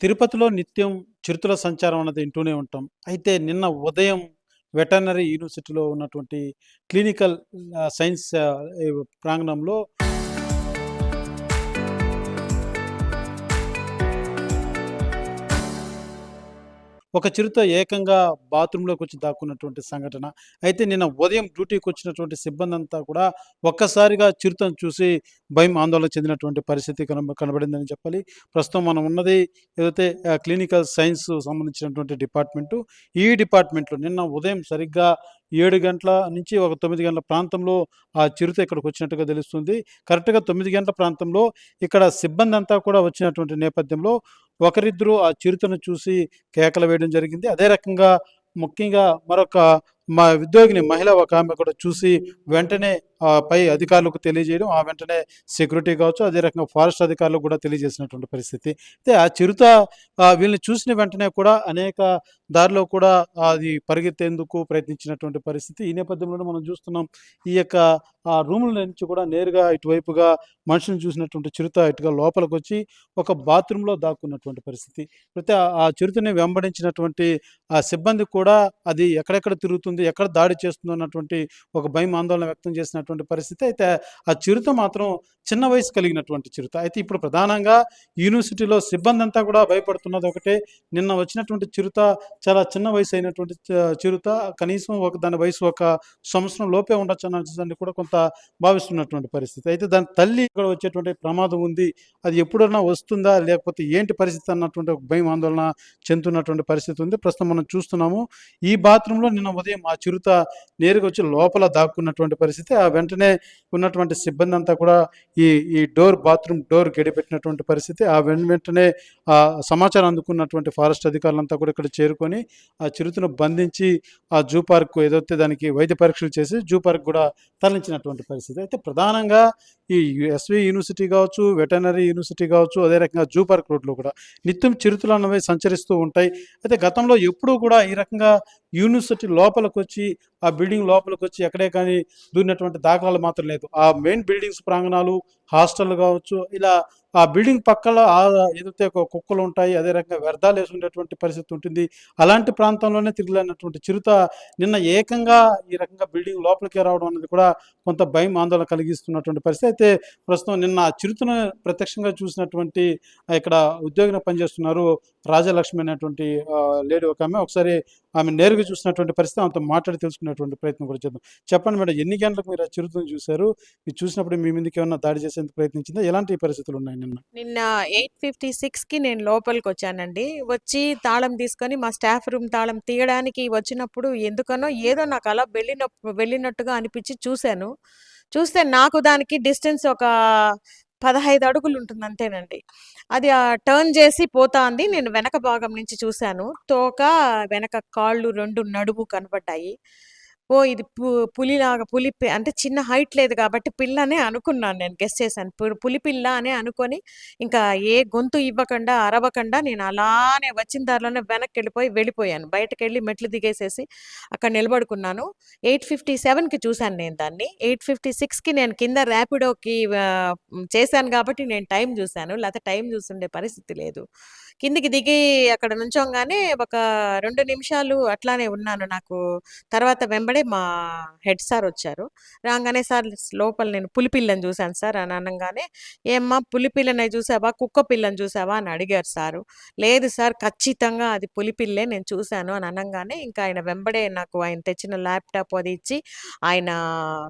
తిరుపతిలో నిత్యం చిరుతల సంచారం అన్నది వింటూనే ఉంటాం. అయితే నిన్న ఉదయం వెటర్నరీ యూనివర్సిటీలో ఉన్నటువంటి క్లినికల్ సైన్స్ ప్రాంగణంలో ఒక చిరుత ఏకంగా బాత్రూంలోకొచ్చి దాక్కున్నటువంటి సంఘటన. అయితే నిన్న ఉదయం డ్యూటీకొచ్చినటువంటి సిబ్బందంతా కూడా ఒక్కసారిగా చిరుతను చూసి భయం, ఆందోళన చెందినటువంటి పరిస్థితి కనబడిందని చెప్పాలి. ప్రస్తుతం మనం ఉన్నది ఏదైతే క్లినికల్ సైన్స్ సంబంధించినటువంటి డిపార్ట్‌మెంటు. ఈ డిపార్ట్‌మెంట్‌లో నిన్న ఉదయం సరిగ్గా 7 గంటల నుంచి ఒక 9 గంటల ప్రాంతంలో ఆ చిరుత ఇక్కడికొచ్చినట్టుగా తెలుస్తుంది. కరెక్ట్‌గా 9 గంటల ప్రాంతంలో ఇక్కడ సిబ్బందంతా కూడా వచ్చినటువంటి నేపథ్యంలో ఒకరిద్దరు ఆ చిరుతను చూసి కేకలు వేయడం జరిగింది. అదే రకంగా ముఖ్యంగా మరొక మా ఉద్యోగిని మహిళ ఒకామె కూడా చూసి వెంటనే పై అధికారులకు తెలియజేయడం, ఆ వెంటనే సెక్యూరిటీ కావచ్చు, అదే రకంగా ఫారెస్ట్ అధికారులకు కూడా తెలియజేసినటువంటి పరిస్థితి. అయితే ఆ చిరుత వీళ్ళని చూసిన వెంటనే కూడా అనేక దారిలో కూడా అది పరిగెత్తేందుకు ప్రయత్నించినటువంటి పరిస్థితి. ఈ నేపథ్యంలోనే మనం చూస్తున్నాం. ఈ యొక్క రూముల నుంచి కూడా నేరుగా ఇటువైపుగా మనుషుల్ని చూసినటువంటి చిరుత ఇటుగా లోపలికొచ్చి ఒక బాత్రూమ్‌లో దాక్కున్నటువంటి పరిస్థితి. అయితే ఆ చిరుతని వెంబడించినటువంటి ఆ సిబ్బంది కూడా అది ఎక్కడెక్కడ తిరుగుతుంది, ఎక్కడ దాడి చేస్తుందో అన్నటువంటి ఒక భయం, ఆందోళన వ్యక్తం చేసినటువంటి పరిస్థితి. అయితే ఆ చిరుత మాత్రం చిన్న వయసు కలిగినటువంటి చిరుత. అయితే ఇప్పుడు ప్రధానంగా యూనివర్సిటీలో సిబ్బందంతా కూడా భయపడుతున్నది ఒకటే. నిన్న వచ్చినటువంటి చిరుత చాలా చిన్న వయసు అయినటువంటి చిరుత. కనీసం దాని వయసు ఒక సంవత్సరం లోపే ఉండొచ్చని కూడా కొంత భావిస్తున్నటువంటి పరిస్థితి. అయితే దాని తల్లి ఇక్కడ వచ్చేటువంటి ప్రమాదం ఉంది. అది ఎప్పుడన్నా వస్తుందా? లేకపోతే ఏంటి పరిస్థితి అన్నటువంటి ఒక భయం, ఆందోళన చెందుతున్నటువంటి పరిస్థితి ఉంది. ప్రస్తుతం మనం చూస్తున్నాము. ఈ బాత్రూమ్‌లో నిన్న ఉదయం ఆ చిరుత నేరుగా వచ్చి లోపల దాక్కున్నటువంటి పరిస్థితి. ఆ వెంటనే ఉన్నటువంటి సిబ్బందంతా కూడా ఈ ఈ బాత్రూమ్ డోర్ గడియపెట్టినటువంటి పరిస్థితి. ఆ వెంటనే సమాచారం అందుకున్నటువంటి ఫారెస్ట్ అధికారులంతా కూడా ఇక్కడ చేరుకొని ఆ చిరుతను బంధించి ఆ జూ పార్క్ ఏదైతే దానికి వైద్య పరీక్షలు చేసి జూ పార్క్ కూడా తరలించినటువంటి పరిస్థితి. అయితే ప్రధానంగా ఈ ఎస్‌వి యూనివర్సిటీ కావచ్చు, వెటర్నరీ యూనివర్సిటీ కావచ్చు, అదే రకంగా జూ పార్క్ రోడ్‌లో కూడా నిత్యం చిరుతలు అన్నవి సంచరిస్తూ ఉంటాయి. అయితే గతంలో ఎప్పుడూ కూడా ఈ రకంగా యూనివర్సిటీ లోపలికొచ్చి, ఆ బిల్డింగ్ లోపలికొచ్చి ఎక్కడే కానీ దూరినటువంటి దాఖలాలు మాత్రం లేదు. ఆ మెయిన్ బిల్డింగ్స్ ప్రాంగణాలు, హాస్టల్‌లు కావచ్చు, ఇలా ఆ బిల్డింగ్ పక్కల ఏదైతే కుక్కలుంటాయి, అదే రకంగా వ్యర్థాలేసుకునేటువంటి పరిస్థితి ఉంటుంది. అలాంటి ప్రాంతంలోనే తిరగలేనటువంటి చిరుత నిన్న ఏకంగా ఈ రకంగా బిల్డింగ్ లోపలికే రావడం అనేది కూడా కొంత భయం, ఆందోళన కలిగిస్తున్నటువంటి పరిస్థితి. అయితే ప్రస్తుతం నిన్న ఆ చిరుతను ప్రత్యక్షంగా చూసినటువంటి ఇక్కడ ఉద్యోగిగా పనిచేస్తున్నారు రాజలక్ష్మి అనేటువంటి లేడీ ఒకామె. ఒకసారి ఆమె నేరుగా చూసినటువంటి పరిస్థితి ఆమెతో మాట్లాడి తెలుసుకునేటువంటి ప్రయత్నం కూడా చేద్దాం. చెప్పండి మేడం, ఎన్ని గంటలకు మీరు ఆ చిరుతను చూసారు? మీరు చూసినప్పుడు మీ మీదకేమన్నా దాడి చేసేందుకు ప్రయత్నించిందా? ఎలాంటి పరిస్థితులున్నాయి నిన్న? నిన్న 8:56కి నేను లోపలికొచ్చానండి. వచ్చి తాళం తీసుకొని మా స్టాఫ్ రూమ్ తాళం తీయడానికి వచ్చినప్పుడు ఎందుకనో ఏదో నాకలా వెళ్ళినట్టుగా అనిపిచ్చి చూసాను. చూస్తే నాకు దానికి డిస్టెన్స్ ఒక 15 అడుగులుంటుంది అంతేనండి. అది టర్న్ జేసి పోతాంది. నేను వెనక భాగం నుంచి చూసాను. తోక, వెనక కాళ్ళు 2 నడుము కనపడ్డాయి. ఓహ్! ఇది పులిలాగా అంటే చిన్న హైట్ లేదు కాబట్టి పిల్లనే అనుకున్నాను నేను. గెస్ చేశాను. పులి పిల్ల అనే అనుకోని ఇంకా ఏ గొంతు ఇవ్వకుండా, అరవకుండా నేను అలానే వచ్చిన దారిలోనే వెళ్ళిపోయాను. బయటకెళ్ళి మెట్లు దిగేసేసి అక్కడ నిలబడుకున్నాను. 8:57కి చూసాను నేను దాన్ని. 8:56కి నేను కింద ర్యాపిడోకి చేశాను గాబట్టి నేను టైం జూసాను. లేతే టైం జూసుండే పరిస్థితి లేదు. కిందకి దిగి అక్కడ నుంచోంగానే ఒక 2 నిమిషాలు అట్లానే ఉన్నాను. నాకు తర్వాత వెంబడే మా హెడ్ సారొచ్చారు. రాంగానే "సార్ లోపల నేను పులిపిల్లని జూసాను సార్" అని అనంగానే, "ఏమ్మా పులిపిల్లని జూసావా? కుక్క పిల్లని జూసావా?" అని అడిగారు సారు. "లేదు సార్ ఖచ్చితంగా అది పులిపిల్లే నేను చూసాను" అని అనంగానే ఇంకా ఆయన వెంబడే నాకు ఆయన తెచ్చిన ల్యాప్‌టాప్ అది ఇచ్చి, ఆయన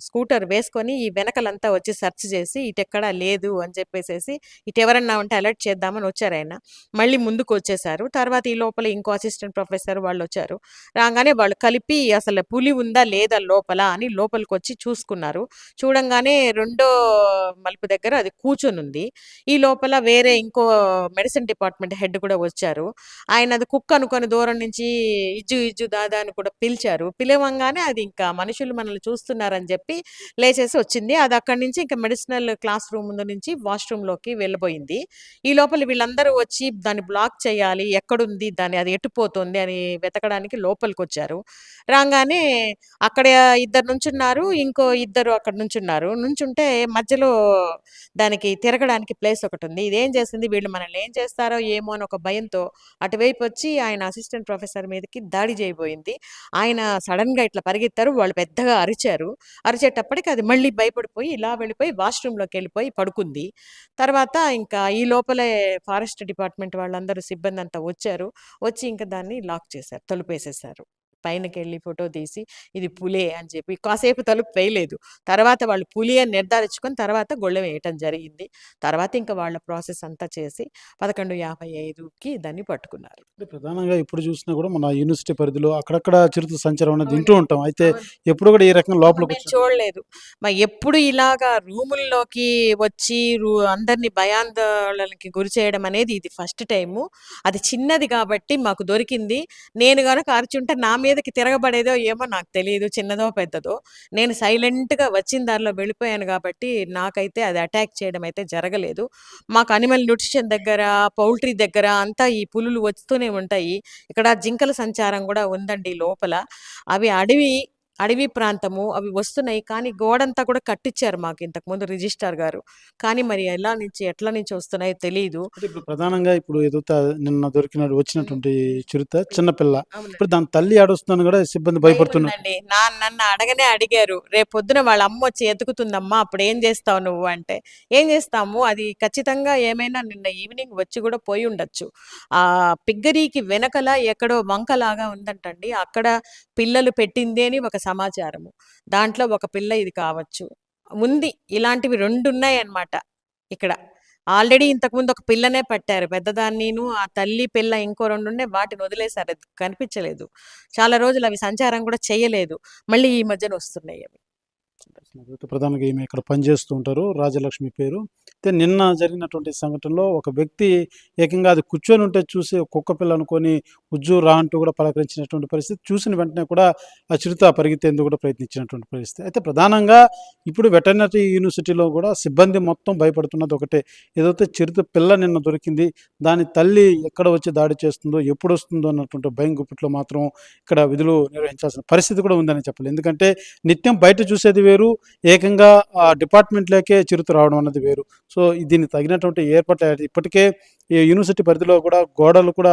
స్కూటర్ వేసుకొని ఈ వెనకలంతా వచ్చి సెర్చ్ చేసి ఇటెక్కడా లేదు అని చెప్పేసేసి, ఇటెవరన్నా ఉంటే అలర్ట్ చేద్దామని వచ్చారాయన. మళ్ళీ ముందుకొచ్చేసారు. తర్వాత ఈ లోపల ఇంకో అసిస్టెంట్ ప్రొఫెసర్ వాళ్ళొచ్చారు. రాంగానే వాళ్ళు కలిపి అసలు పులి ఉందా లేదా లోపల అని లోపలికొచ్చి చూసుకున్నారు. చూడంగానే రెండో మలుపు దగ్గర అది కూర్చొనుంది. ఈ లోపల వేరే ఇంకో మెడిసిన్ డిపార్ట్‌మెంట్ హెడ్ కూడా వచ్చారు. ఆయన అది కుక్క అనుకోని దూరం నుంచి ఇజ్జు ఇజ్జు దాదా అని కూడా పిలిచారు. పిలవంగానే అది ఇంకా మనుషులు మనల్ని చూస్తున్నారని చెప్పి లేచేసి వచ్చింది. అది అక్కడి నుంచి ఇంకా మెడిసినల్ క్లాస్ రూమ్ ముందు నుంచి వాష్‌రూమ్‌లోకి వెళ్ళబోయింది. ఈ లోపల వీళ్ళందరూ వచ్చి దాన్ని బ్లాక్ చేయాలి. ఎక్కడుంది దాన్ని, అది ఎటుపోతుంది అని వెతకడానికి లోపలికొచ్చారు. రాంగానే అక్కడ ఇద్దరు నుంచున్నారు. ఇంకో ఇద్దరు అక్కడ నుంచున్నారు. నుంచుంటే మధ్యలో దానికి తిరగడానికి ప్లేస్ ఒకటుంది. ఇదేం చేసింది, వీళ్ళు మనల్ని ఏం చేస్తారో ఏమో అని ఒక భయంతో అటువైపొచ్చి ఆయన అసిస్టెంట్ ప్రొఫెసర్ మీదకి దాడి చేయబోయింది. ఆయన సడెన్‌గా ఇట్లా పరిగెత్తారు. వాళ్ళు పెద్దగా అరిచారు. అరిచేటప్పటికి అది మళ్ళీ భయపడిపోయి ఇలా వెళ్ళిపోయి వాష్‌రూమ్‌లోకెళ్ళిపోయి పడుకుంది. తర్వాత ఇంకా ఈ లోపలే ఫారెస్ట్ డిపార్ట్‌మెంట్ వాళ్ళందరూ సిబ్బందంతా వచ్చారు. వచ్చి ఇంక దాన్ని లాక్ చేశారు. తలుపేసేశారు. పైనకెళ్ళి ఫోటో తీసి ఇది పులే అని చెప్పి కాసేపు తలుపు వేయలేదు. తర్వాత వాళ్ళు పులి అని నిర్ధారించుకొని తర్వాత గొళ్ళెం వేయటం జరిగింది. తర్వాత ఇంక వాళ్ళ ప్రాసెస్ అంతా చేసి 11:55కి దాన్ని పట్టుకున్నారు. అంటే ప్రధానంగా ఇప్పుడు చూసినా కూడా మన యూనివర్సిటీ పరిధిలో అక్కడక్కడ చిరుత సంచారం అనేది వింటూ అవునండి. ఉంటాం. అయితే అవును. ఎప్పుడు కూడా ఈ రకంగా మేము లోపలికొచ్చిన చూడలేదు. ఎప్పుడు ఇలాగా రూముల్లోకి వచ్చి అందరిని భయాందోళనకి గురి చేయడం అనేది ఇది ఫస్ట్ టైము. అది చిన్నది కాబట్టి మాకు దొరికింది. నేను గనక అరిచుంటే నా మీదకి తిరగబడేదో ఏమో నాకు తెలీదు. చిన్నదో, పెద్దదో. నేను సైలెంట్‌గా వచ్చిన దారిలో వెళ్ళిపోయాను గాబట్టి నాకైతే అది అటాక్ చేయడం అయితే జరగలేదు. మాకు అనిమల్ న్యూట్రిషన్ దగ్గర, పౌల్ట్రీ దగ్గర అంతా ఈ పులులు వస్తూనే ఉంటాయి. ఇక్కడ జింకల సంచారం గూడా ఉందండి లోపల. అవి అడవి ప్రాంతము. అవి వస్తున్నాయి. కానీ గోడంతా కూడా కట్టిచ్చారు మాకు ఇంతకుముందు రిజిస్ట్రార్ గారు. కానీ మరి ఎట్లా నుంచి వస్తున్నాయో తెలీదు. అంటే ఇప్పుడు ప్రధానంగా ఇప్పుడు ఏదైతే నిన్న హ్మ్. వచ్చినటువంటి చిరుత చిన్న పిల్ల. ఇప్పుడు అవునండి. దాని తల్లి ఏడుస్తుందని కూడా సిబ్బంది భయపడుతున్నారు. భయముందండి. నన్ను అడగనే అడిగారు. "రేపొద్దున వాళ్ళ అమ్మొచ్చి ఎతుకుతుందమ్మా అప్పుడేం జేస్తావు నువ్వు" అంటే, "ఏం జేస్తాము అది ఖచ్చితంగా ఏమైనా నిన్న ఈవినింగ్ వచ్చి గూడా పోయుండొచ్చు. పిగ్గరీకి వెనకల ఎక్కడో వంకలాగా ఉందంటండి. అక్కడ పిల్లలు పెట్టింది అని ఒక సమాచారము. దాంట్లో ఒక పిల్ల ఇది కావచ్చు. ఉంది. ఇలాంటివి 2 ఉన్నాయన్నమాట ఇక్కడ. ఆల్రెడీ ఇంతకుముందు ఒక పిల్లనే పట్టారు. పెద్దదాన్నీను, ఆ తల్లి, పిల్ల ఇంకో 2 ఉండే వాటిని వదిలేసారు. అది కనిపించలేదు. చాలా రోజులు అవి సంచారం కూడా చేయలేదు. మళ్ళీ ఈ మధ్యన వస్తున్నాయి అవి. అయితే ప్రధానంగా ఈమె ఇక్కడ పనిచేస్తూ ఉంటారు. రాజలక్ష్మి పేరు. అయితే నిన్న జరిగినటువంటి సంఘటనలో ఒక వ్యక్తి ఏకంగా అది కూర్చొని ఉంటే చూసి కుక్క పిల్ల అనుకోని ఉజ్జు రా అంటూ కూడా పలకరించినటువంటి పరిస్థితి. చూసిన వెంటనే కూడా ఆ చిరుత పరిగెత్తేందుకు కూడా ప్రయత్నించినటువంటి పరిస్థితి. అయితే ప్రధానంగా ఇప్పుడు వెటర్నరీ యూనివర్సిటీలో కూడా సిబ్బంది మొత్తం భయపడుతున్నది ఒకటే. ఏదైతే చిరుత పిల్ల నిన్న దొరికింది. దాని తల్లి ఎక్కడ వచ్చి దాడి చేస్తుందో, ఎప్పుడొస్తుందో అన్నటువంటి భయం గుప్పిట్లో మాత్రం ఇక్కడ విధులు నిర్వహించాల్సిన పరిస్థితి కూడా ఉందని చెప్పాలి. ఎందుకంటే నిత్యం బయట చూసేది వేరు. ఏకంగా ఆ డిపార్ట్మెంట్‌లోకే చిరుత రావడం అన్నది వేరు. సో, దీనికి తగినటువంటి ఏర్పాట్లు ఇప్పటికే ఈ యూనివర్సిటీ పరిధిలో కూడా గోడలు కూడా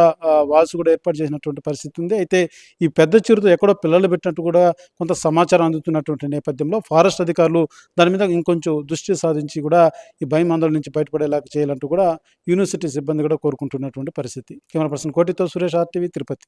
వాల్స్ కూడా ఏర్పాటు చేసినటువంటి పరిస్థితి ఉంది. అయితే ఈ పెద్ద చిరుత ఎక్కడో పిల్లలు పెట్టినట్టు కూడా కొంత సమాచారం అందుతున్నటువంటి నేపథ్యంలో ఫారెస్ట్ అధికారులు దాని మీద ఇంకొంచెం దృష్టి సాధించి కూడా ఈ భయమందల నుంచి బయటపడేలాగా చేయాలంటూ కూడా యూనివర్సిటీ సిబ్బంది కూడా కోరుకుంటున్నటువంటి పరిస్థితి. కెమెరా పర్సన్ కోటితో సురేష్ ఆర్‌టీవీ తిరుపతి.